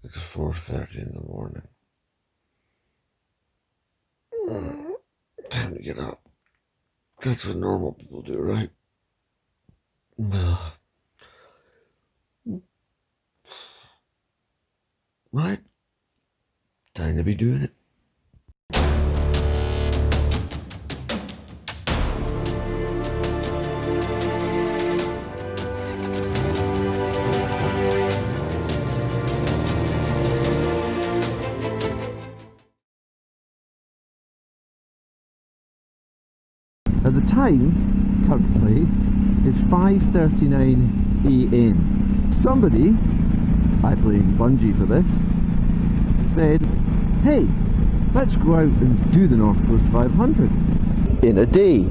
It's 4:30 in the morning. Time to get up. That's what normal people do, right? Right? Time to be doing it. At the time, currently, is 5:39 AM. Somebody, I blame Bungee for this, said, hey, let's go out and do the North Coast 500 in a day.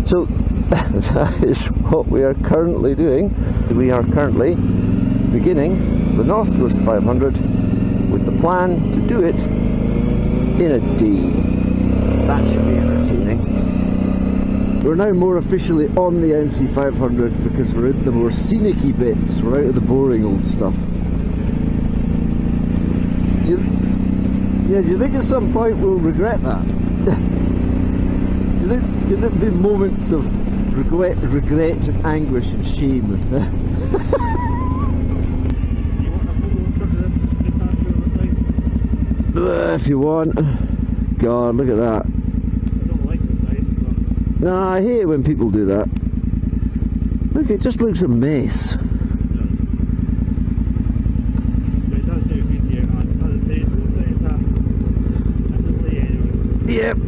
So that is what we are currently doing. We are currently beginning the North Coast 500 with the plan to do it in a day. That should be entertaining. We're now more officially on the NC500 because we're in the more scenic-y bits. We're out of the boring old stuff. Do you think at some point we'll regret that? do you think there'll be moments of regret and anguish and shame? If you want. God, look at that. No, I hate it when people do that. Look, it just looks a mess. Yep.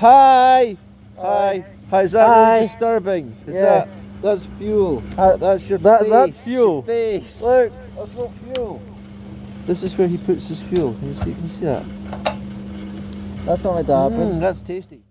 Hi! Hi! Hi, is that Hi. really disturbing? Is Yeah. that's fuel. That's your face. That's fuel. Your face. Look, that's not fuel. This is where he puts his fuel. Can you see that? That's not my dad. That's tasty.